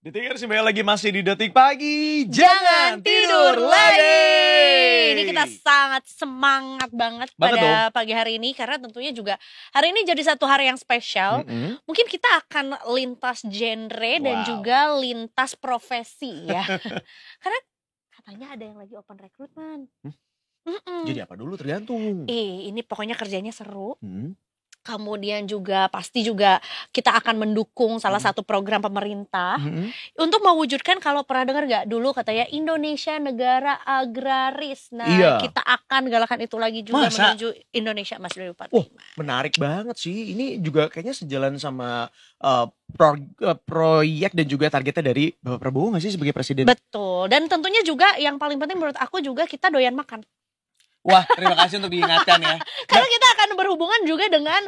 Detikers kembali lagi masih di Detik Pagi. Jangan tidur lagi. Ini kita sangat semangat banget pada pagi hari ini karena tentunya juga hari ini jadi satu hari yang spesial. Mungkin kita akan lintas genre dan juga lintas profesi ya. Karena katanya ada yang lagi open recruitment. Jadi apa dulu tergantung. Ini pokoknya kerjanya seru. Kemudian juga pasti juga kita akan mendukung salah satu program pemerintah untuk mewujudkan, kalau pernah dengar gak dulu katanya Indonesia negara agraris. Nah kita akan galakan itu lagi juga menuju Indonesia Emas 2045. Menarik banget sih. Ini juga kayaknya sejalan sama proyek dan juga targetnya dari Bapak Prabowo gak sih sebagai presiden? Betul. Dan tentunya juga yang paling penting menurut aku juga kita doyan makan. Wah, terima kasih untuk diingatkan ya. Karena kita akan berhubungan juga dengan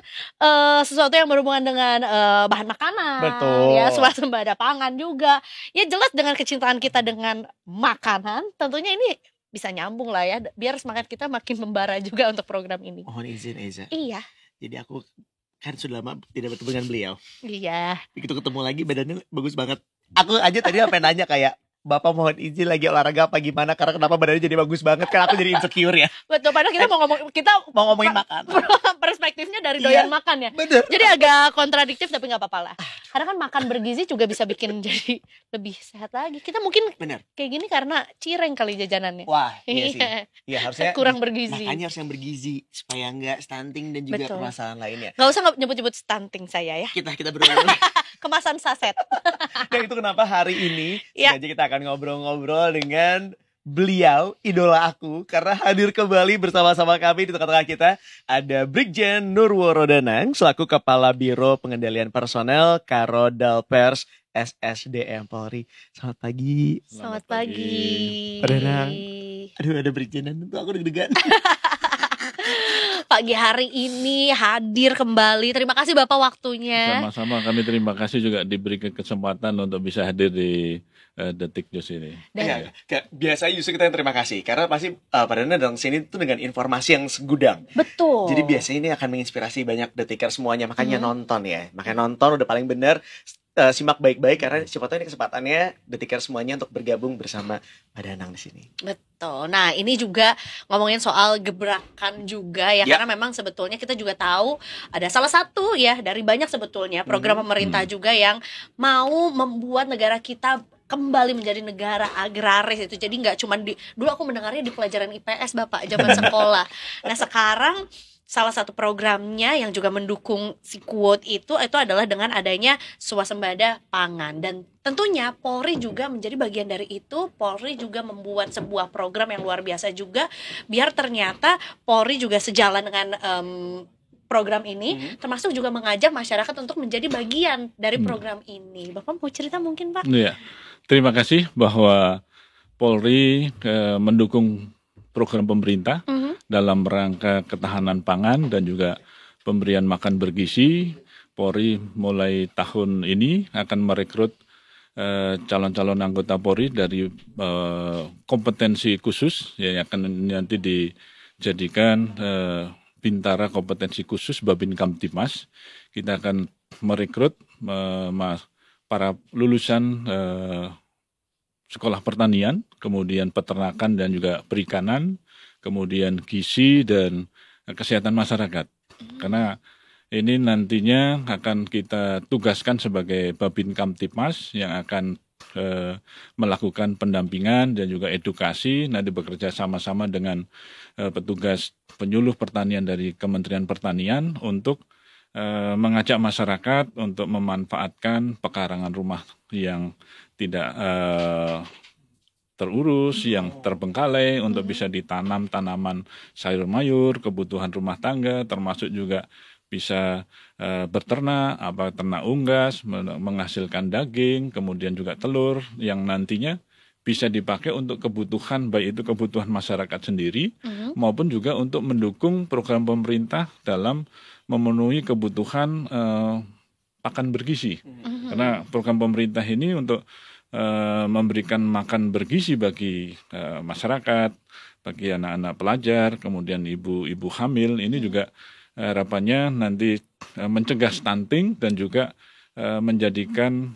sesuatu yang berhubungan dengan bahan makanan. Betul. Ya, swasembada pangan juga. Ya jelas dengan kecintaan kita dengan makanan, tentunya ini bisa nyambung lah ya. Biar semangat kita makin membara juga untuk program ini. Mohon izin Eza. Iya. Jadi aku kan sudah lama tidak bertemu dengan beliau. Iya. Begitu ketemu lagi badannya bagus banget. Aku aja tadi sampai nanya kayak, Bapak mohon izin lagi olahraga apa gimana, karena kenapa badannya jadi bagus banget, kan aku jadi insecure ya. Betul, padahal kita mau ngomongin makan. Perspektifnya dari doyan makan ya. Bener. Jadi agak kontradiktif tapi gak apa-apa lah. Karena kan makan bergizi juga bisa bikin jadi lebih sehat lagi. Kita mungkin kayak gini karena cireng kali jajanannya. Wah iya sih. Iya harusnya kurang bergizi. Makanya harus yang bergizi supaya gak stunting dan juga permasalahan lainnya. Gak usah nyebut-nyebut stunting saya ya. Kita berulang. Kemasan saset. Dan itu kenapa hari ini sengaja kita akan ngobrol-ngobrol dengan beliau, idola aku, karena hadir kembali bersama-sama kami. Di tengah-tengah kita ada Brigjen Nurworo Danang selaku Kepala Biro Pengendalian Personel Karodal Pers SSDM Polri. Selamat pagi. Selamat pagi. Pak Danang. Aduh, ada Brigjen tuh aku deg-degan. Pagi hari ini hadir kembali. Terima kasih Bapak waktunya. Sama-sama, kami terima kasih juga diberi kesempatan untuk bisa hadir di Detik News ini. Ya, biasanya justru kita yang terima kasih karena pasti Pak Danang datang sini tuh dengan informasi yang segudang. Betul. Jadi biasanya ini akan menginspirasi banyak detiker semuanya, makanya nonton ya. Makanya nonton udah paling benar. Simak baik-baik karena siapa tahu ini kesempatannya detiker semuanya untuk bergabung bersama Pak Danang di sini. Betul. Nah, ini juga ngomongin soal gebrakan juga ya, karena memang sebetulnya kita juga tahu ada salah satu ya dari banyak sebetulnya program pemerintah juga yang mau membuat negara kita kembali menjadi negara agraris itu. Jadi nggak cuma dulu aku mendengarnya di pelajaran IPS Bapak zaman sekolah. Nah, sekarang salah satu programnya yang juga mendukung si quote itu adalah dengan adanya swasembada pangan. Dan tentunya Polri juga menjadi bagian dari itu. Polri juga membuat sebuah program yang luar biasa juga, biar ternyata Polri juga sejalan dengan program ini, termasuk juga mengajak masyarakat untuk menjadi bagian dari program ini. Bapak mau cerita mungkin Pak? Iya, terima kasih bahwa Polri mendukung program pemerintah dalam rangka ketahanan pangan dan juga pemberian makan bergizi. Polri mulai tahun ini akan merekrut calon-calon anggota Polri dari kompetensi khusus yang akan nanti dijadikan Bintara kompetensi khusus Babin Kamtibmas. Kita akan merekrut para lulusan sekolah pertanian, kemudian peternakan dan juga perikanan, kemudian gizi dan kesehatan masyarakat. Karena ini nantinya akan kita tugaskan sebagai Babin Kamtibmas yang akan melakukan pendampingan dan juga edukasi, nanti bekerja sama-sama dengan petugas penyuluh pertanian dari Kementerian Pertanian untuk mengajak masyarakat untuk memanfaatkan pekarangan rumah yang tidak terurus, yang terbengkalai untuk bisa ditanam tanaman sayur mayur, kebutuhan rumah tangga, termasuk juga bisa berternak, ternak unggas, menghasilkan daging, kemudian juga telur yang nantinya bisa dipakai untuk kebutuhan, baik itu kebutuhan masyarakat sendiri maupun juga untuk mendukung program pemerintah dalam memenuhi kebutuhan pakan bergizi. Karena program pemerintah ini untuk memberikan makan bergizi bagi masyarakat, bagi anak-anak pelajar, kemudian ibu-ibu hamil, ini juga harapannya nanti mencegah stunting dan juga menjadikan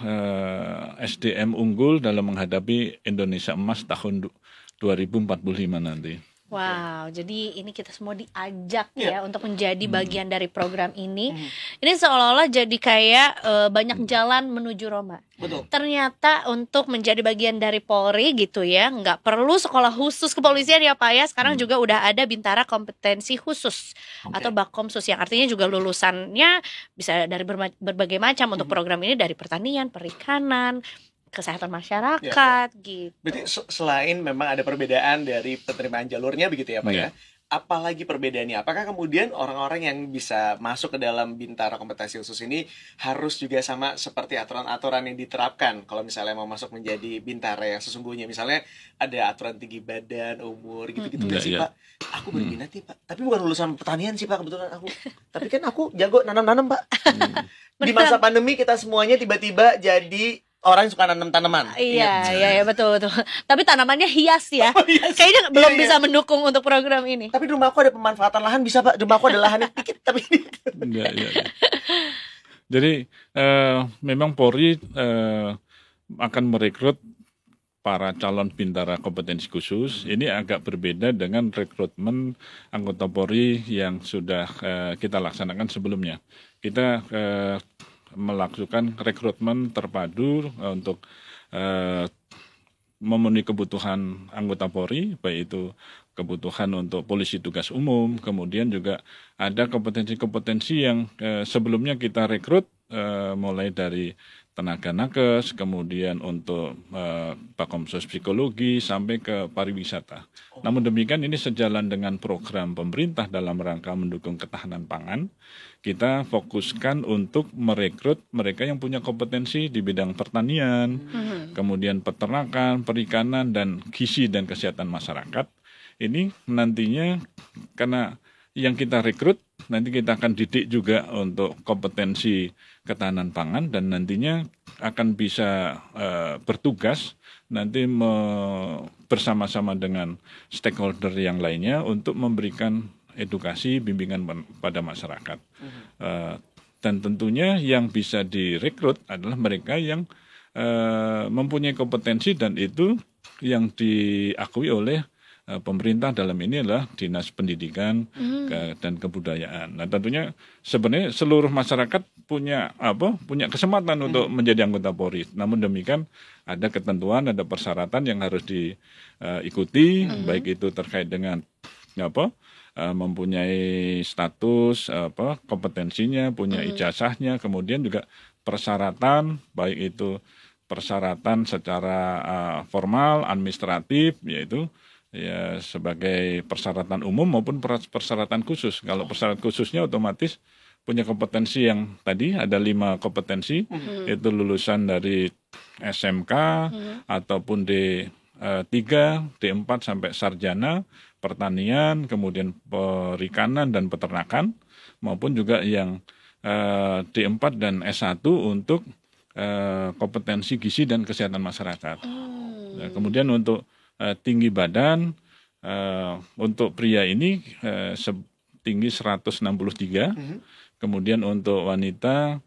SDM unggul dalam menghadapi Indonesia Emas tahun 2045 nanti. Wow, jadi ini kita semua diajak ya untuk menjadi bagian dari program ini. Ini seolah-olah jadi kayak banyak jalan menuju Roma. Betul. Ternyata untuk menjadi bagian dari Polri gitu ya, nggak perlu sekolah khusus kepolisian ya Pak ya. Sekarang juga udah ada Bintara Kompetensi Khusus atau Bakomsus yang artinya juga lulusannya bisa dari berbagai macam untuk program ini, dari pertanian, perikanan, kesehatan masyarakat gitu. Berarti selain memang ada perbedaan dari penerimaan jalurnya begitu ya Pak ya, apalagi perbedaannya? Apakah kemudian orang-orang yang bisa masuk ke dalam Bintara Kompetensi Khusus ini harus juga sama seperti aturan-aturan yang diterapkan kalau misalnya mau masuk menjadi Bintara yang sesungguhnya? Misalnya ada aturan tinggi badan, umur gitu-gitu nggak sih Pak? Aku berminat nih Pak, tapi bukan lulusan pertanian sih Pak kebetulan aku. Tapi kan aku jago nanam-nanam Pak. Di masa pandemi kita semuanya tiba-tiba jadi orang yang suka nanam tanaman. Iya, betul. Tapi tanamannya hias ya. Kayaknya belum bisa mendukung untuk program ini. Tapi di rumah aku ada pemanfaatan lahan bisa Pak. Di rumah aku ada lahannya dikit tapi Iya. Jadi memang Polri akan merekrut para calon Bintara Kompetensi Khusus. Ini agak berbeda dengan rekrutmen anggota Polri yang sudah kita laksanakan sebelumnya. Kita melakukan rekrutmen terpadu untuk memenuhi kebutuhan anggota Polri, baik itu kebutuhan untuk polisi tugas umum, kemudian juga ada kompetensi-kompetensi yang sebelumnya kita rekrut mulai dari tenaga nakes, kemudian untuk Bakomsus psikologi sampai ke pariwisata. Namun demikian ini sejalan dengan program pemerintah dalam rangka mendukung ketahanan pangan. Kita fokuskan untuk merekrut mereka yang punya kompetensi di bidang pertanian, kemudian peternakan, perikanan, dan gizi dan kesehatan masyarakat. Ini nantinya karena yang kita rekrut, nanti kita akan didik juga untuk kompetensi ketahanan pangan dan nantinya akan bisa bertugas nanti bersama-sama dengan stakeholder yang lainnya untuk memberikan edukasi, bimbingan pada masyarakat. Dan tentunya yang bisa direkrut adalah mereka yang mempunyai kompetensi dan itu yang diakui oleh pemerintah, dalam ini adalah Dinas Pendidikan dan Kebudayaan. Nah, tentunya sebenarnya seluruh masyarakat punya kesempatan untuk menjadi anggota Polri. Namun demikian ada ketentuan, ada persyaratan yang harus diikuti, baik itu terkait dengan mempunyai status kompetensinya, punya ijazahnya, kemudian juga persyaratan, baik itu persyaratan secara formal, administratif, yaitu ya sebagai persyaratan umum maupun persyaratan khusus. Kalau persyaratan khususnya otomatis punya kompetensi yang tadi ada 5 kompetensi, yaitu lulusan dari SMK ataupun D3, D4 sampai sarjana, pertanian, kemudian perikanan dan peternakan, maupun juga yang D4 dan S1 untuk kompetensi gizi dan kesehatan masyarakat. Nah, kemudian untuk tinggi badan untuk pria ini tinggi 163, kemudian untuk wanita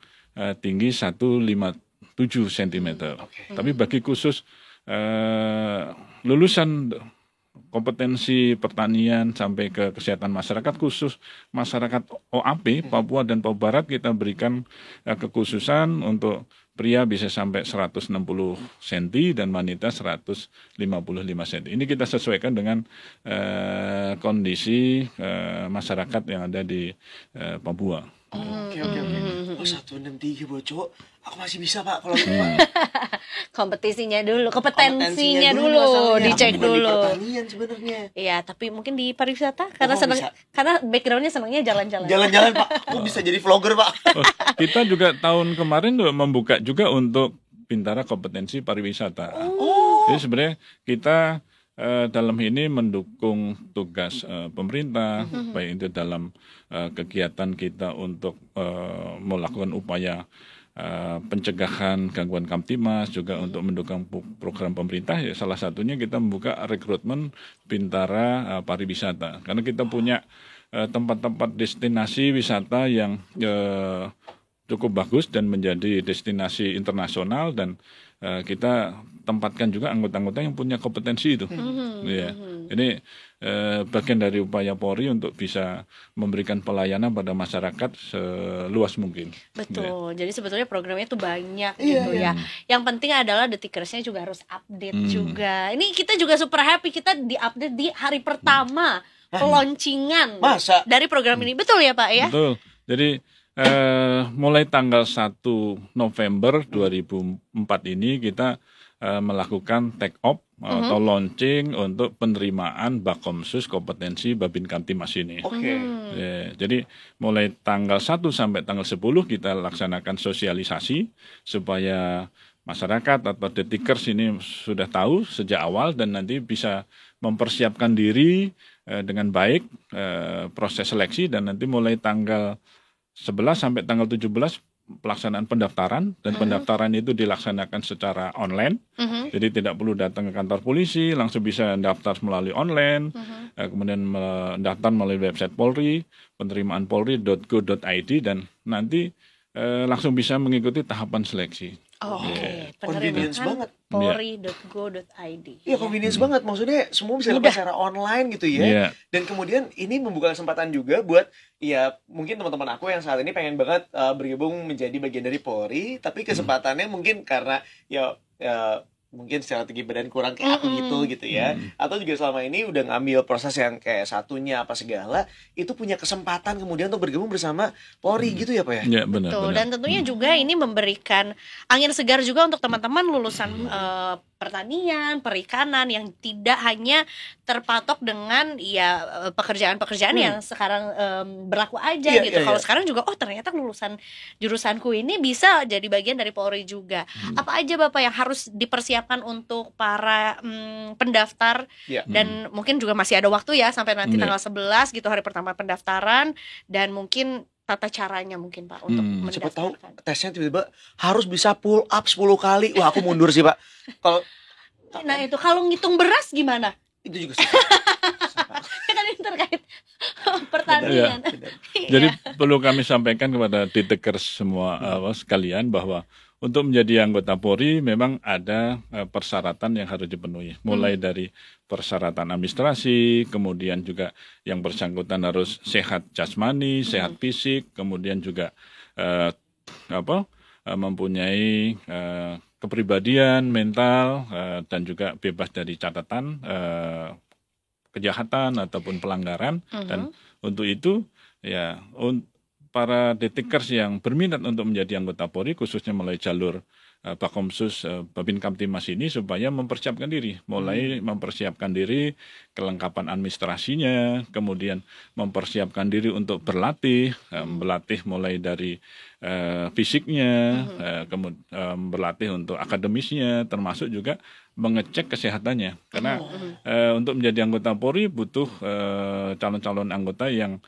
tinggi 157 cm. Tapi bagi khusus lulusan kompetensi pertanian sampai ke kesehatan masyarakat, khusus masyarakat OAP Papua dan Papua Barat, kita berikan kekhususan untuk pria bisa sampai 160 cm dan wanita 155 cm. Ini kita sesuaikan dengan kondisi masyarakat yang ada di Papua. Oke. Oh 163 bocok, aku masih bisa Pak kalau gitu Pak. Kompetisinya dulu, kompetensinya dulu dicek dulu. Pertanian sebenarnya. Iya, tapi mungkin di pariwisata karena karena backgroundnya senangnya jalan-jalan. Jalan-jalan Pak, aku bisa jadi vlogger Pak. Kita juga tahun kemarin membuka juga untuk Bintara Kompetensi Pariwisata. Jadi sebenarnya kita dalam ini mendukung tugas pemerintah, baik itu dalam kegiatan kita untuk melakukan upaya pencegahan gangguan Kamtimas, juga untuk mendukung program pemerintah. Ya, salah satunya kita membuka rekrutmen Bintara Pariwisata, karena kita punya tempat-tempat destinasi wisata yang cukup bagus dan menjadi destinasi internasional, dan kita tempatkan juga anggota-anggota yang punya kompetensi itu. Ya. Ini bagian dari upaya Polri untuk bisa memberikan pelayanan pada masyarakat seluas mungkin. Betul. Jadi sebetulnya programnya itu banyak gitu ya. Yang penting adalah Detikersnya juga harus update juga. Ini kita juga super happy, kita di-update di hari pertama peloncingan dari program ini. Betul ya Pak ya? Betul. Jadi mulai tanggal 1 November 2004 ini kita melakukan take off atau launching untuk penerimaan Bakomsus kompetensi Babin Kamtimas ini. Ya, jadi mulai tanggal 1 sampai tanggal 10 kita laksanakan sosialisasi supaya masyarakat atau Detikers ini sudah tahu sejak awal dan nanti bisa mempersiapkan diri dengan baik proses seleksi, dan nanti mulai tanggal 11 sampai tanggal 17 pelaksanaan pendaftaran, dan pendaftaran itu dilaksanakan secara online. Jadi tidak perlu datang ke kantor polisi, langsung bisa daftar melalui online. Kemudian mendaftar melalui website Polri, penerimaanpolri.go.id, dan nanti langsung bisa mengikuti tahapan seleksi. Convenience banget. Polri.go.id. Iya, convenience banget. Maksudnya semua bisa dilakukan secara online gitu ya. Dan kemudian ini membuka kesempatan juga buat ya mungkin teman-teman aku yang saat ini pengen banget bergabung menjadi bagian dari Polri, tapi kesempatannya mungkin karena ya mungkin secara tinggi badan kurang kayak aku gitu ya, atau juga selama ini udah ngambil proses yang kayak satunya apa segala, itu punya kesempatan kemudian untuk bergabung bersama Polri gitu ya Pak ya? Ya, benar. Betul. Dan tentunya juga ini memberikan angin segar juga untuk teman-teman lulusan pertanian, perikanan yang tidak hanya terpatok dengan ya pekerjaan-pekerjaan yang sekarang berlaku aja gitu. Kalau sekarang juga ternyata lulusan jurusanku ini bisa jadi bagian dari Polri juga. Apa aja Bapak yang harus dipersiapkan untuk para pendaftar, dan mungkin juga masih ada waktu ya sampai nanti tanggal 11 gitu hari pertama pendaftaran, dan mungkin tata caranya mungkin Pak untuk mendaftarkan. Siapa tahu tesnya tiba-tiba harus bisa pull up 10 kali. Wah, aku mundur sih Pak. Nah itu kalau ngitung beras gimana? Itu juga sih. Kan ini terkait pertanian. Jadi perlu kami sampaikan kepada Detikers semua sekalian bahwa untuk menjadi anggota Polri memang ada persyaratan yang harus dipenuhi. Mulai dari persyaratan administrasi, kemudian juga yang bersangkutan harus sehat jasmani, sehat fisik, kemudian juga mempunyai kepribadian mental, dan juga bebas dari catatan kejahatan ataupun pelanggaran. Dan untuk itu ya para Detikers yang berminat untuk menjadi anggota Polri, khususnya melalui jalur Bakomsus Babin Kamtimas ini, supaya mempersiapkan diri, mulai mempersiapkan diri kelengkapan administrasinya, kemudian mempersiapkan diri untuk berlatih, mulai dari fisiknya, kemudian berlatih untuk akademisnya, termasuk juga mengecek kesehatannya, karena untuk menjadi anggota Polri butuh calon-calon anggota yang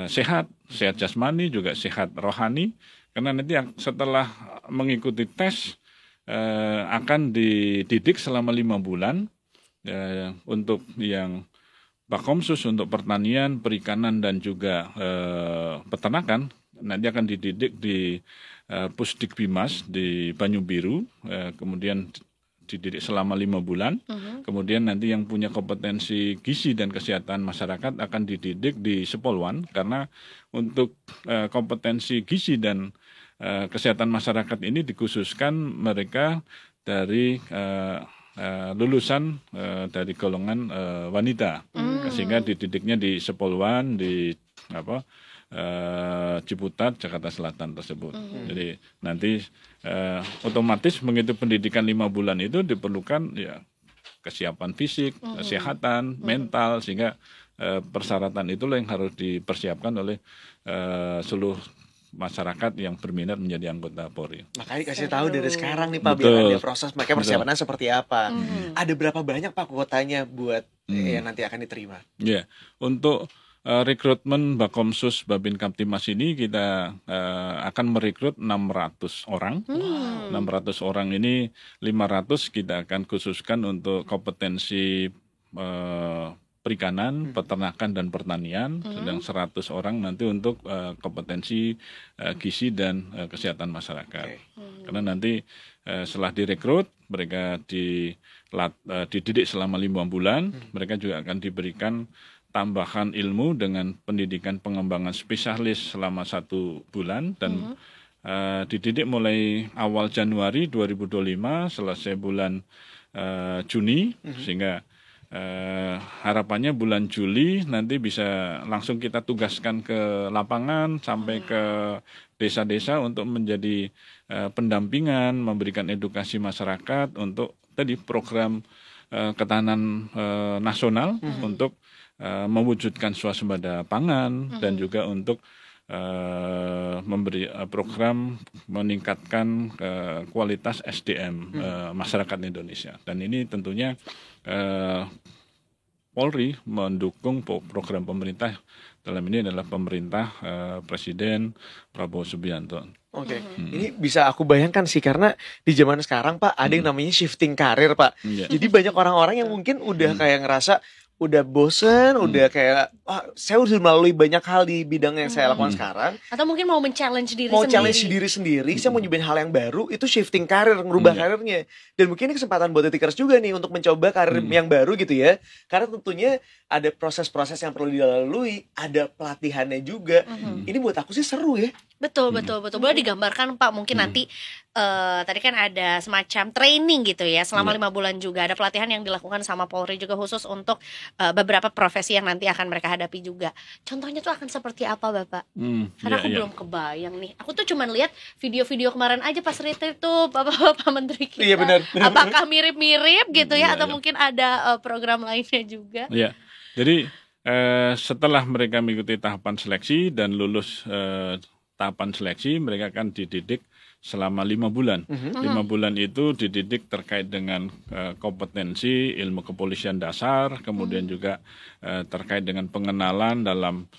sehat jasmani juga sehat rohani, karena nanti setelah mengikuti tes akan dididik selama 5 bulan untuk yang Bakomsus untuk pertanian, perikanan, dan juga peternakan. Nanti akan dididik di Pusdikbimas di Banyu Biru, kemudian dididik selama 5 bulan. Kemudian nanti yang punya kompetensi gizi dan kesehatan masyarakat akan dididik di Sepolwan, karena untuk kompetensi gizi dan kesehatan masyarakat ini dikhususkan mereka dari lulusan dari golongan wanita, sehingga dididiknya di Sepolwan, di Ciputat, Jakarta Selatan tersebut. Jadi nanti otomatis mengikuti pendidikan 5 bulan itu diperlukan ya kesiapan fisik, kesehatan, mental, sehingga persyaratan itulah yang harus dipersiapkan oleh seluruh masyarakat yang berminat menjadi anggota Polri. Makanya dikasih tahu dari sekarang nih Pak, biar ada proses mereka persiapannya seperti apa. Ada berapa banyak Pak kuotanya buat yang nanti akan diterima? Ya, untuk rekrutmen Bakomsus Babin Kamtimas ini kita akan merekrut 600 orang. 600 orang ini 500 kita akan khususkan untuk kompetensi perikanan, peternakan dan pertanian, sedang 100 orang nanti untuk kompetensi gizi dan kesehatan masyarakat. Karena nanti setelah direkrut, mereka dididik selama 5 bulan, mereka juga akan diberikan tambahan ilmu dengan pendidikan pengembangan spesialis selama 1 bulan dan dididik mulai awal Januari 2025 selesai bulan Juni, sehingga harapannya bulan Juli nanti bisa langsung kita tugaskan ke lapangan sampai ke desa-desa untuk menjadi pendampingan, memberikan edukasi masyarakat untuk tadi program ketahanan nasional untuk mewujudkan swasembada pangan dan juga untuk memberi program meningkatkan kualitas SDM masyarakat Indonesia. Dan ini tentunya Polri mendukung program pemerintah, dalam ini adalah pemerintah Presiden Prabowo Subianto. Oke, ini bisa aku bayangkan sih karena di zaman sekarang Pak ada yang namanya shifting karir Pak. Jadi banyak orang-orang yang mungkin udah kayak ngerasa udah bosen, udah kayak saya udah melalui banyak hal di bidang yang saya lakukan sekarang. Atau mungkin mau men-challenge diri Mau sendiri. challenge diri sendiri, saya mau nyobain hal yang baru, itu shifting karir, ngerubah karirnya. Dan mungkin ini kesempatan buat Detikers juga nih untuk mencoba karir yang baru gitu ya. Karena tentunya ada proses-proses yang perlu dilalui, ada pelatihannya juga. Ini buat aku sih seru ya. Betul. Boleh digambarkan Pak, mungkin nanti tadi kan ada semacam training gitu ya selama 5 bulan juga, ada pelatihan yang dilakukan sama Polri juga khusus untuk beberapa profesi yang nanti akan mereka hadapi juga. Contohnya tuh akan seperti apa Bapak? Karena aku belum kebayang nih. Aku tuh cuman lihat video-video kemarin aja pas retreat tuh Bapak-bapak menteri kita. Iya benar. Apakah mirip-mirip gitu ya atau mungkin ada program lainnya juga? Iya. Jadi setelah mereka mengikuti tahapan seleksi dan lulus tahapan seleksi, mereka akan dididik selama 5 bulan. 5 bulan itu dididik terkait dengan kompetensi ilmu kepolisian dasar, kemudian juga terkait dengan pengenalan dalam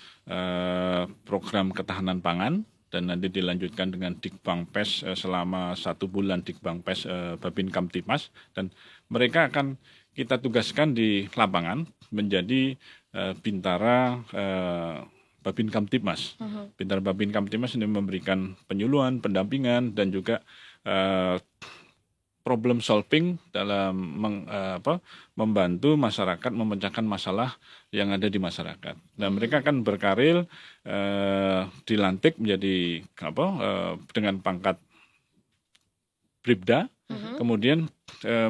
program ketahanan pangan, dan nanti dilanjutkan dengan Dikbangpes selama 1 bulan Dikbangpes Babin Kamtipmas, dan mereka akan kita tugaskan di lapangan menjadi bintara Babin Kamtipmas. Bintara Babin Kamtipmas ini memberikan penyuluhan, pendampingan, dan juga problem solving dalam membantu masyarakat memecahkan masalah yang ada di masyarakat. Dan mereka akan berkarir dilantik menjadi dengan pangkat Bribda. Kemudian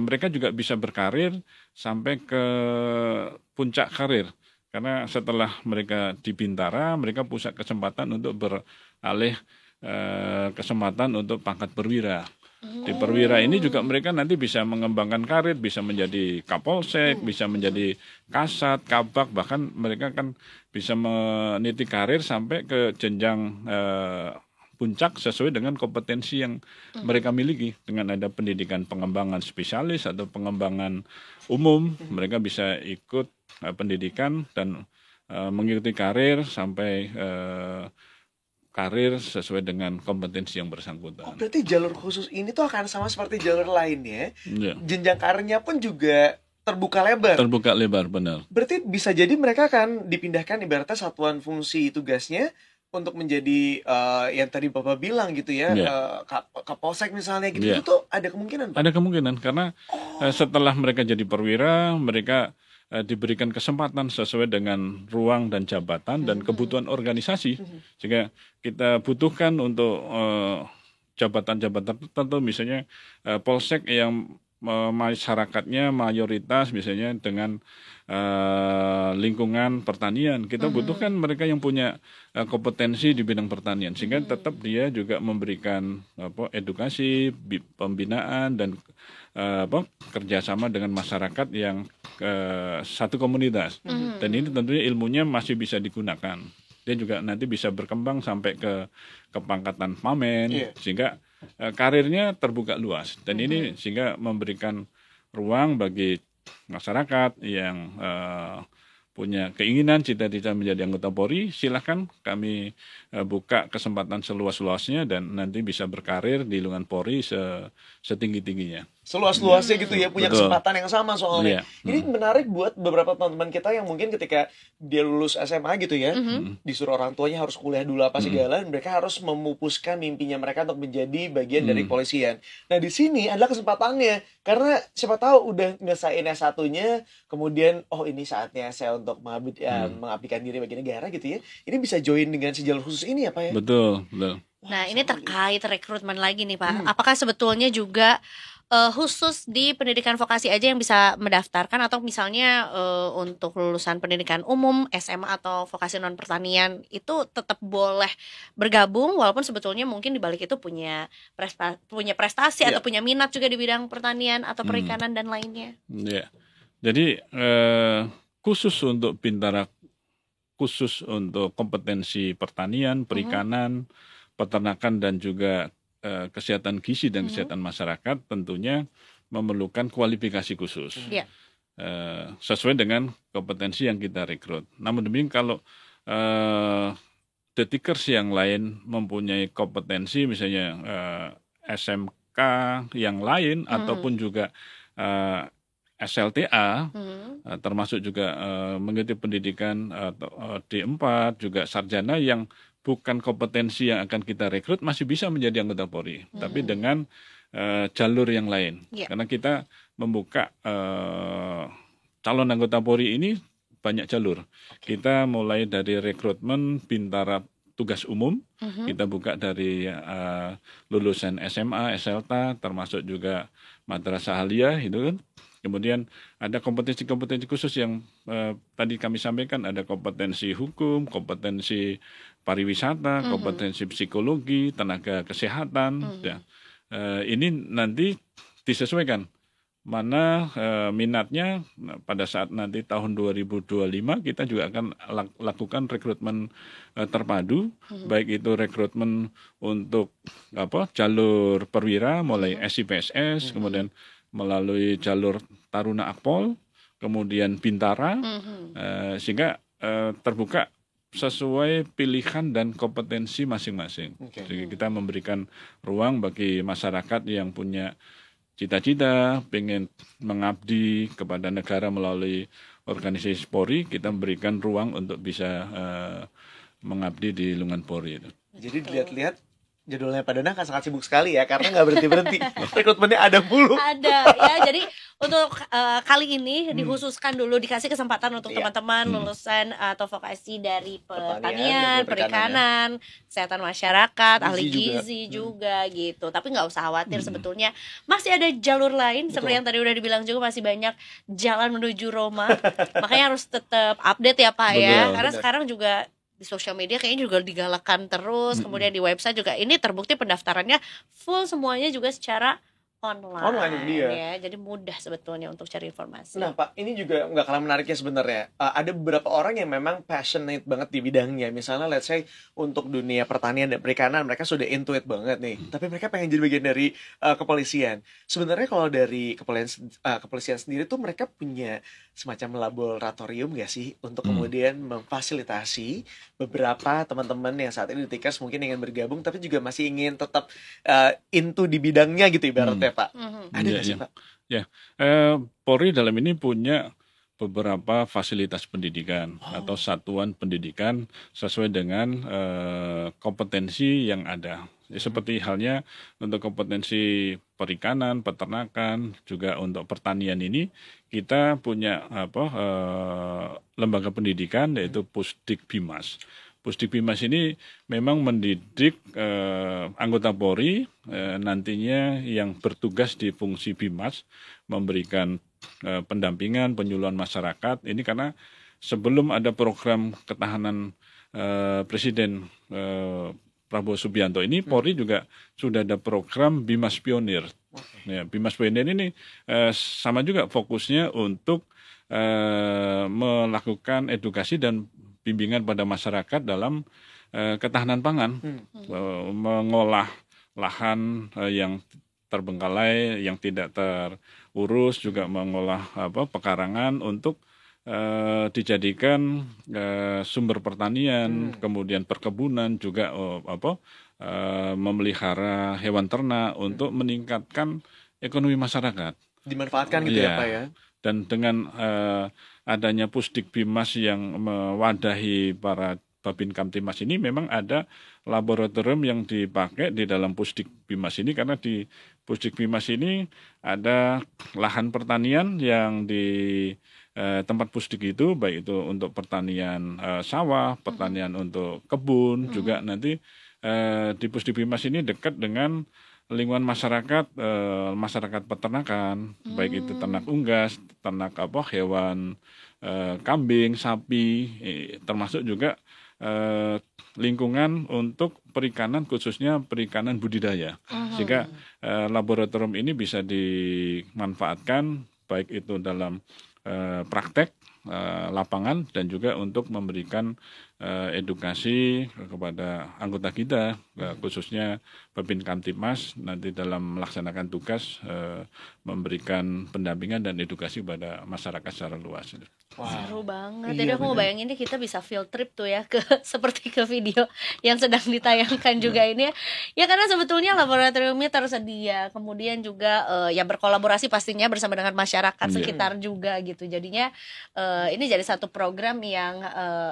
mereka juga bisa berkarir sampai ke puncak karir. Karena setelah mereka di Bintara, mereka punya kesempatan untuk beralih kesempatan untuk pangkat perwira. Di perwira ini juga mereka nanti bisa mengembangkan karir, bisa menjadi Kapolsek, bisa menjadi Kasat, Kabak, bahkan mereka kan bisa meniti karir sampai ke jenjang puncak sesuai dengan kompetensi yang mereka miliki. Dengan ada pendidikan pengembangan spesialis atau pengembangan umum, mereka bisa ikut pendidikan dan mengikuti karir sampai karir sesuai dengan kompetensi yang bersangkutan. Berarti jalur khusus ini tuh akan sama seperti jalur lainnya. Jenjang karirnya pun juga terbuka lebar. Terbuka lebar, benar. Berarti bisa jadi mereka akan dipindahkan ibaratnya satuan fungsi tugasnya untuk menjadi yang tadi Bapak bilang gitu ya, Kapolsek misalnya gitu, itu tuh ada kemungkinan Pak? Ada kemungkinan, karena setelah mereka jadi perwira, mereka diberikan kesempatan sesuai dengan ruang dan jabatan dan kebutuhan organisasi. Sehingga kita butuhkan untuk jabatan-jabatan tertentu, misalnya Polsek yang masyarakatnya mayoritas misalnya dengan lingkungan pertanian, kita butuhkan mereka yang punya kompetensi di bidang pertanian, sehingga tetap dia juga memberikan edukasi, pembinaan, dan kerjasama dengan masyarakat yang satu komunitas. Dan ini tentunya ilmunya masih bisa digunakan. Dia juga nanti bisa berkembang sampai ke pangkatan pamen, sehingga karirnya terbuka luas. Dan ini sehingga memberikan ruang bagi masyarakat yang punya keinginan cita-cita menjadi anggota Polri, silahkan kami buka kesempatan seluas-luasnya dan nanti bisa berkarir di lingkungan Polri setinggi-tingginya. Seluas-luasnya gitu ya, punya Betul. kesempatan yang sama soalnya. Iya. Ini menarik buat beberapa teman-teman kita yang mungkin ketika dia lulus SMA gitu ya, disuruh orang tuanya harus kuliah dulu apa segala, dan mereka harus memupuskan mimpinya mereka untuk menjadi bagian dari kepolisian. Nah di sini adalah kesempatannya, karena siapa tahu udah ngesain S1-nya, kemudian oh ini saatnya saya untuk mengabdikan diri bagi negara gitu ya. Ini bisa join dengan si jalur khusus ini ya Pak ya? Betul. Nah, ini terkait rekrutmen lagi nih Pak. Apakah sebetulnya juga khusus di pendidikan vokasi aja yang bisa mendaftarkan, atau misalnya untuk lulusan pendidikan umum, SMA atau vokasi non pertanian itu tetap boleh bergabung, walaupun sebetulnya mungkin di balik itu punya prestasi atau punya minat juga di bidang pertanian atau perikanan dan lainnya. Ya. Jadi khusus untuk Bintara, khusus untuk kompetensi pertanian, perikanan, peternakan dan juga kesehatan gizi dan kesehatan masyarakat tentunya memerlukan kualifikasi khusus sesuai dengan kompetensi yang kita rekrut. Namun demikian kalau detikers yang lain mempunyai kompetensi misalnya SMK yang lain ataupun juga SLTA termasuk juga mengikuti pendidikan D4 juga sarjana yang bukan kompetensi yang akan kita rekrut masih bisa menjadi anggota Polri, tapi dengan jalur yang lain. Karena kita membuka calon anggota Polri ini banyak jalur. Kita mulai dari rekrutmen Bintara tugas umum, kita buka dari lulusan SMA, SLTA, termasuk juga madrasah aliyah itu kan. Kemudian ada kompetensi-kompetensi khusus yang tadi kami sampaikan, ada kompetensi hukum, kompetensi pariwisata, kompetensi psikologi, tenaga kesehatan. Ya. Ini nanti disesuaikan mana minatnya. Pada saat nanti tahun 2025 kita juga akan lakukan rekrutmen terpadu, baik itu rekrutmen untuk jalur perwira mulai SIPSS, kemudian melalui jalur Taruna Akpol, kemudian Bintara, sehingga terbuka sesuai pilihan dan kompetensi masing-masing. Jadi kita memberikan ruang bagi masyarakat yang punya cita-cita, pengen mengabdi kepada negara melalui organisasi Polri, kita memberikan ruang untuk bisa mengabdi di lingkungan Polri. Jadi dilihat-lihat jadwalnya Pak Danang kan sangat sibuk sekali ya, karena nggak berhenti-berhenti. Rekrutmennya ada mulu. Ada ya, jadi untuk kali ini dikhususkan dulu, dikasih kesempatan untuk teman-teman lulusan atau vokasi dari pertanian, perikanan, kesehatan masyarakat, ahli gizi juga gitu. Tapi nggak usah khawatir, sebetulnya masih ada jalur lain. Seperti yang tadi udah dibilang juga, masih banyak jalan menuju Roma. Makanya harus tetap update ya Pak ya, karena sekarang juga di sosial media kayaknya juga digalakkan terus, kemudian di website juga ini terbukti pendaftarannya full semuanya juga secara online dia. Ya, jadi mudah sebetulnya untuk cari informasi. Nah Pak, ini juga nggak kalah menariknya sebenarnya. Ada beberapa orang yang memang passionate banget di bidangnya. Misalnya let's say untuk dunia pertanian dan perikanan mereka sudah into it banget nih, tapi mereka pengen jadi bagian dari kepolisian. Sebenarnya kalau dari kepolisian sendiri tuh mereka punya semacam laboratorium nggak sih untuk kemudian memfasilitasi beberapa teman-teman yang saat ini di Tikers mungkin ingin bergabung tapi juga masih ingin tetap into di bidangnya gitu ibaratnya Pak. Ada nggak sih Pak? Ya, Polri dalam ini punya beberapa fasilitas pendidikan atau satuan pendidikan sesuai dengan kompetensi yang ada. Ya, seperti halnya untuk kompetensi perikanan, peternakan, juga untuk pertanian ini kita punya lembaga pendidikan yaitu Pusdik Bimas. Pusdik Bimas ini memang mendidik anggota Polri nantinya yang bertugas di fungsi Bimas, memberikan pendampingan, penyuluhan masyarakat. Ini karena sebelum ada program ketahanan Presiden Prabowo Subianto ini, Polri juga sudah ada program Bimas Pionir. Ya, Bimas Pionir ini sama juga fokusnya untuk melakukan edukasi dan bimbingan pada masyarakat dalam ketahanan pangan, mengolah lahan yang terbengkalai, yang tidak terurus, juga mengolah pekarangan untuk dijadikan sumber pertanian, kemudian perkebunan juga memelihara hewan ternak untuk meningkatkan ekonomi masyarakat. Dimanfaatkan gitu ya Iya. Pak ya. Dan dengan adanya Pusdikbimas yang mewadahi para Babin Kamtimas ini, memang ada laboratorium yang dipakai di dalam Pusdikbimas ini, karena di Pusdikbimas ini ada lahan pertanian yang di tempat Pusdik itu, baik itu untuk pertanian sawah, pertanian untuk kebun, juga nanti di Pusdikbimas ini dekat dengan lingkungan masyarakat peternakan, baik itu ternak unggas, ternak hewan kambing, sapi, termasuk juga lingkungan untuk perikanan, khususnya perikanan budidaya. Sehingga laboratorium ini bisa dimanfaatkan baik itu dalam praktek lapangan dan juga untuk memberikan edukasi kepada anggota kita, khususnya Babin Kamtibmas nanti dalam melaksanakan tugas memberikan pendampingan dan edukasi kepada masyarakat secara luas. Seru banget. Iya, Jadi aku mau bener. bayangin nih, kita bisa field trip tuh ya ke seperti ke video yang sedang ditayangkan juga ini ya. Ya karena sebetulnya laboratoriumnya tersedia, kemudian juga ya berkolaborasi pastinya bersama dengan masyarakat sekitar juga gitu. Jadinya ini jadi satu program yang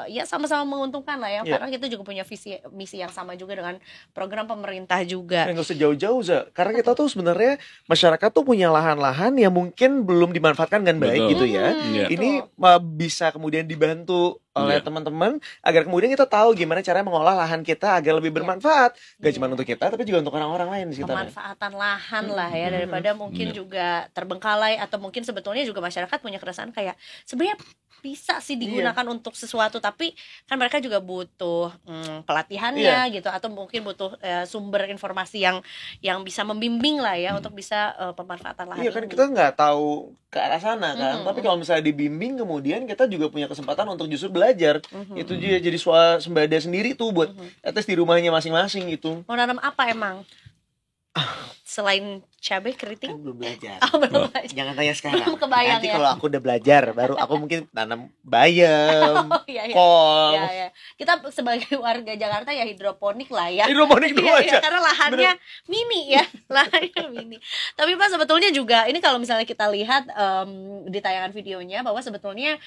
ya sama-sama menguntungkan lah ya, karena kita juga punya visi misi yang sama juga dengan program pemerintah juga. Nggak usah jauh-jauh, Za. Karena kita tuh sebenarnya masyarakat tuh punya lahan-lahan yang mungkin belum dimanfaatkan dengan baik Betul. gitu ya. Iya. Ini bisa kemudian dibantu oleh Iya. teman-teman agar kemudian kita tahu gimana caranya mengolah lahan kita agar lebih bermanfaat. Gak cuma untuk kita, tapi juga untuk orang-orang lain di sekitarnya. Pemanfaatan lahan lah ya, daripada mungkin juga terbengkalai, atau mungkin sebetulnya juga masyarakat punya keresahan kayak sebenarnya bisa sih digunakan untuk sesuatu, tapi kan mereka juga butuh pelatihannya gitu, atau mungkin butuh sumber informasi yang bisa membimbing lah ya untuk bisa pemanfaatan lahan Iya kan ini. kita nggak tahu ke arah sana kan, tapi kalau misalnya dibimbing kemudian kita juga punya kesempatan untuk justru belajar. Itu juga jadi swasembada sendiri tuh buat atas di rumahnya masing-masing gitu. Mau nanam apa emang? Selain cabai keriting? Kan belum belajar. Oh, belum belajar. Jangan tanya sekarang. Belum kebayang Nanti ya. kalau aku udah belajar, baru aku mungkin tanam bayam, Oh iya, kol. ya. Kita sebagai warga Jakarta ya hidroponik lah ya. Hidroponik dulu Iya, aja. karena lahannya mini ya, lahannya mini. Tapi Pak, sebetulnya juga ini kalau misalnya kita lihat di tayangan videonya, bahwa sebetulnya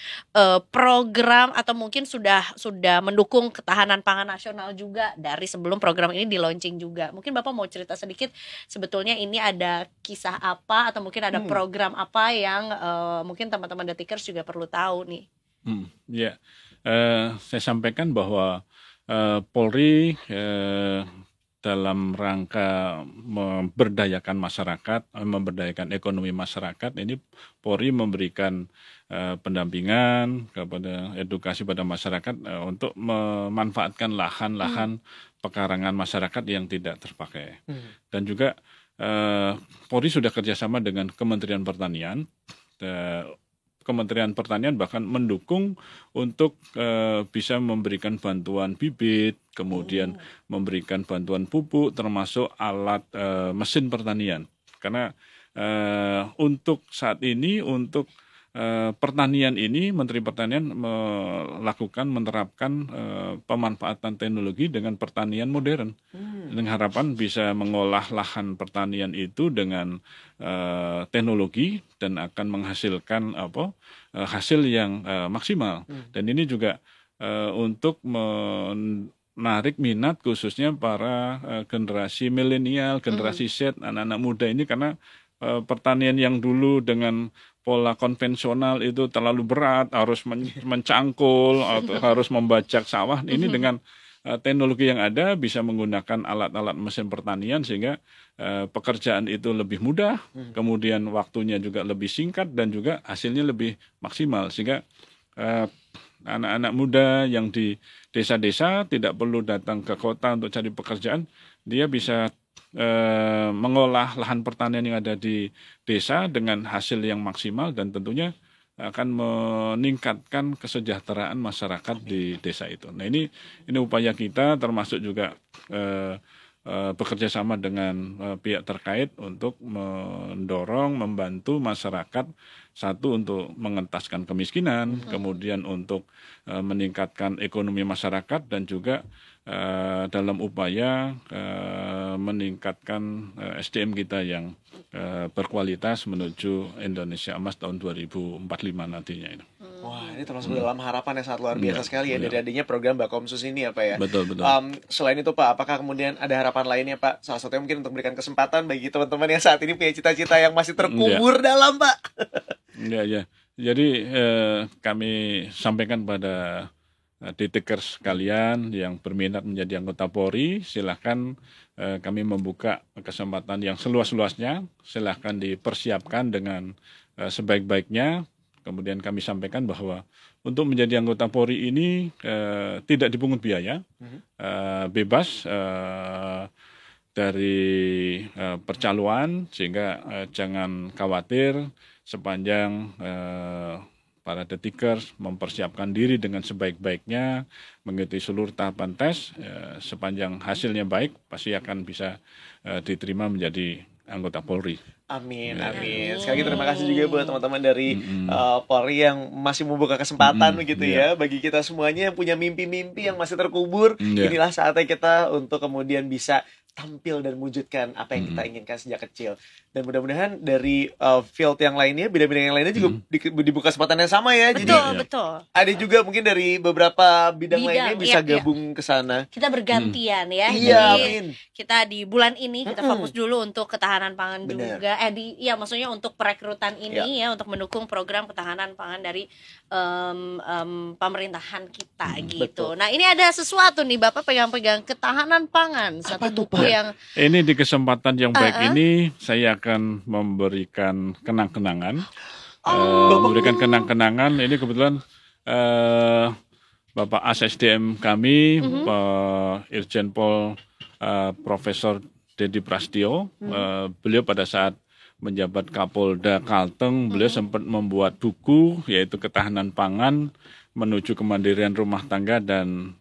program atau mungkin sudah mendukung ketahanan pangan nasional juga dari sebelum program ini di launching juga. Mungkin Bapak mau cerita sedikit sebetulnya ini ada kisah apa atau mungkin ada program apa yang mungkin teman-teman Detikers juga perlu tahu nih. Ya, saya sampaikan bahwa Polri dalam rangka memberdayakan masyarakat, memberdayakan ekonomi masyarakat, ini Polri memberikan pendampingan kepada edukasi pada masyarakat untuk memanfaatkan lahan-lahan pekarangan masyarakat yang tidak terpakai. Dan juga Polri sudah kerjasama dengan Kementerian Pertanian. Kementerian Pertanian bahkan mendukung untuk bisa memberikan bantuan bibit, kemudian memberikan bantuan pupuk, termasuk alat mesin pertanian. Karena untuk saat ini, untuk pertanian ini, Menteri Pertanian menerapkan pemanfaatan teknologi dengan pertanian modern, dengan harapan bisa mengolah lahan pertanian itu dengan teknologi dan akan menghasilkan hasil yang maksimal. Dan ini juga untuk menarik minat khususnya para generasi milenial, generasi Z, anak-anak muda ini, karena pertanian yang dulu dengan pola konvensional itu terlalu berat, harus mencangkul atau harus membajak sawah. Ini dengan teknologi yang ada bisa menggunakan alat-alat mesin pertanian sehingga pekerjaan itu lebih mudah, kemudian waktunya juga lebih singkat dan juga hasilnya lebih maksimal, sehingga anak-anak muda yang di desa-desa tidak perlu datang ke kota untuk cari pekerjaan, dia bisa mengolah lahan pertanian yang ada di desa dengan hasil yang maksimal dan tentunya akan meningkatkan kesejahteraan masyarakat di desa itu. Nah, ini upaya kita, termasuk juga bekerja sama dengan pihak terkait untuk mendorong, membantu masyarakat, satu untuk mengentaskan kemiskinan, kemudian untuk meningkatkan ekonomi masyarakat, dan juga dalam upaya meningkatkan SDM kita yang berkualitas menuju Indonesia Emas tahun 2045 nantinya itu. Wah, ini termasuk dalam harapan yang sangat luar biasa sekali ya dari adanya program Bakomsus ini ya Pak ya. Betul. Selain itu Pak, apakah kemudian ada harapan lainnya Pak? Salah satunya mungkin untuk memberikan kesempatan bagi teman-teman yang saat ini punya cita-cita yang masih terkubur dalam Pak. Ya. Jadi kami sampaikan pada Detikers sekalian yang berminat menjadi anggota Polri, silahkan kami membuka kesempatan yang seluas-luasnya, silahkan dipersiapkan dengan sebaik-baiknya. Kemudian kami sampaikan bahwa untuk menjadi anggota Polri ini tidak dipungut biaya, bebas dari percaloan, sehingga jangan khawatir sepanjang para Detikers mempersiapkan diri dengan sebaik-baiknya, mengikuti seluruh tahapan tes, sepanjang hasilnya baik, pasti akan bisa diterima menjadi anggota Polri. Amin. Sekali lagi terima kasih juga buat teman-teman dari Polri yang masih membuka kesempatan begitu ya bagi kita semuanya yang punya mimpi-mimpi yang masih terkubur. Inilah saatnya kita untuk kemudian bisa tampil dan mewujudkan apa yang kita inginkan sejak kecil. Dan mudah-mudahan dari field yang lainnya, bidang-bidang yang lainnya juga dibuka kesempatan yang sama ya. Betul. Ada juga mungkin dari beberapa bidang lainnya bisa gabung ke sana. Kita bergantian ya. Iya, jadi kita di bulan ini kita fokus dulu untuk ketahanan pangan juga. Maksudnya untuk perekrutan ini ya, untuk mendukung program ketahanan pangan dari pemerintahan kita gitu. Betul. Nah, ini ada sesuatu nih Bapak pegang-pegang ketahanan pangan. Satu buku yang ini di kesempatan yang baik ini saya akan memberikan kenang-kenangan. Memberikan kenang-kenangan ini kebetulan Bapak ASSDM kami, Irjen Pol Profesor Dedi Prastio, beliau pada saat menjabat Kapolda Kalteng, beliau sempat membuat buku yaitu Ketahanan Pangan Menuju Kemandirian Rumah Tangga, dan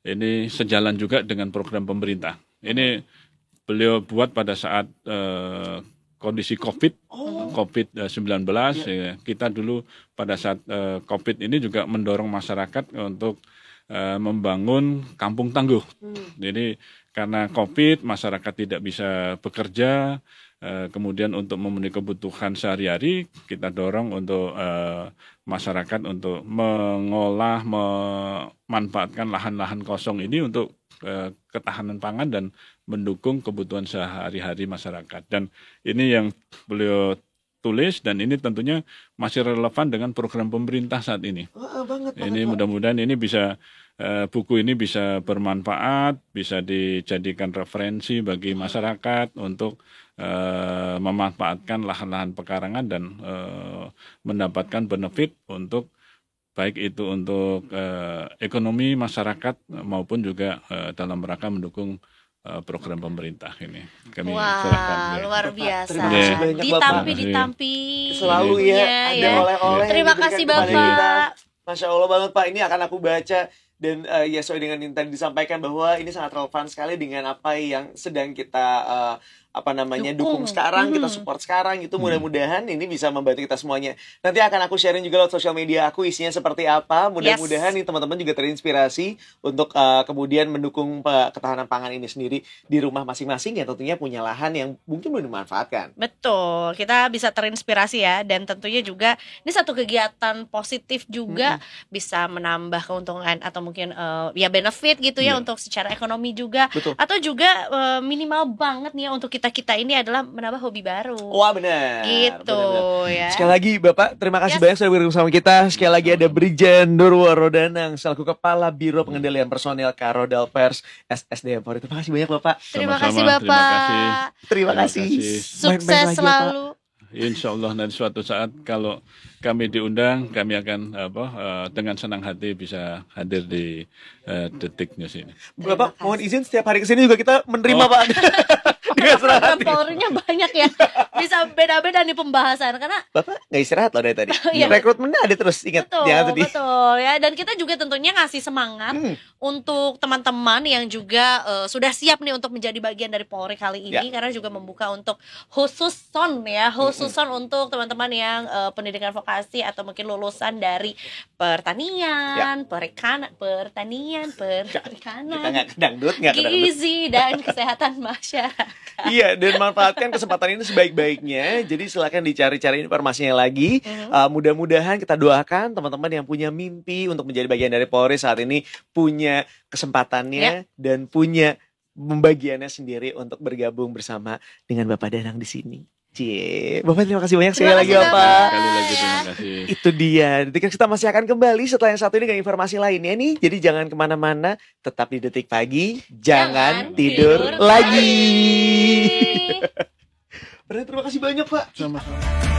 ini sejalan juga dengan program pemerintah. Ini beliau buat pada saat kondisi COVID-19. Kita dulu pada saat COVID ini juga mendorong masyarakat untuk membangun kampung tangguh. Jadi karena COVID, masyarakat tidak bisa bekerja, kemudian untuk memenuhi kebutuhan sehari-hari, kita dorong untuk masyarakat untuk mengolah, memanfaatkan lahan-lahan kosong ini untuk ketahanan pangan dan mendukung kebutuhan sehari-hari masyarakat. Dan ini yang beliau tulis, dan ini tentunya masih relevan dengan program pemerintah saat ini. Ini mudah-mudahan ini bisa buku ini bisa bermanfaat, bisa dijadikan referensi bagi masyarakat untuk memanfaatkan lahan-lahan pekarangan dan mendapatkan benefit untuk baik itu untuk ekonomi masyarakat maupun juga dalam rangka mendukung program pemerintah ini. Kami serahkan. Luar biasa. Terima kasih banyak Bapak. Ditampi selalu ya ada oleh-oleh. Terima kasih Bapak. Masya Allah banget Pak, ini akan aku baca. Dan ya sesuai dengan yang tadi disampaikan bahwa ini sangat relevan sekali dengan apa yang sedang kita dukung sekarang, kita support sekarang gitu. Mudah-mudahan ini bisa membantu kita semuanya. Nanti akan aku sharing juga lewat sosial media aku isinya seperti apa. Mudah-mudahan nih teman-teman juga terinspirasi untuk kemudian mendukung ketahanan pangan ini sendiri di rumah masing-masing, ya tentunya punya lahan yang mungkin belum dimanfaatkan. Betul, kita bisa terinspirasi ya, dan tentunya juga ini satu kegiatan positif juga bisa menambah keuntungan atau mungkin ya benefit gitu ya untuk secara ekonomi juga. Betul. Atau juga minimal banget nih ya untuk kita ini adalah menambah hobi baru. Wah benar. Gitu benar. ya. Sekali lagi Bapak, terima kasih banyak sudah bergabung sama kita. Sekali lagi ada Brigjen Nurworo Danang selaku Kepala Biro Pengendalian Personel Karodal Pers SSDM Polri. Terima kasih banyak Bapak. Terima kasih Bapak. Terima kasih. Sukses Baik-baik selalu. Insya Allah nanti suatu saat kalau kami diundang, kami akan dengan senang hati bisa hadir di Detik News ini. Bapak mohon izin setiap hari kesini juga kita menerima Pak. program Polri-nya banyak ya. Bisa beda-beda nih pembahasan karena Bapak nggak istirahat loh dari tadi. Iya. Rekrutmennya ada terus, ingat. betul, Jangan sedih. betul ya. Dan kita juga tentunya ngasih semangat untuk teman-teman yang juga sudah siap nih untuk menjadi bagian dari Polri kali ini, karena juga membuka untuk khususon untuk teman-teman yang pendidikan vokasi atau mungkin lulusan dari pertanian, perikanan, Kita nggak ke dangdut, nggak ke dangdut. gizi dan kesehatan masyarakat. Iya, dan manfaatkan kesempatan ini sebaik-baiknya. Jadi silakan dicari-cari informasinya lagi. Mudah-mudahan kita doakan teman-teman yang punya mimpi untuk menjadi bagian dari Polri saat ini punya kesempatannya dan punya pembagiannya sendiri untuk bergabung bersama dengan Bapak Danang di sini. Cie, Bapak terima kasih banyak sekali Terima lagi kasih, Bapak. Sekali lagi terima kasih. Itu dia. Detik kita masih akan kembali setelah yang satu ini dengan informasi lainnya nih. Jadi jangan kemana-mana, tetap di Detik Pagi. Jangan tidur lagi. Terima kasih banyak Pak. Sama-sama.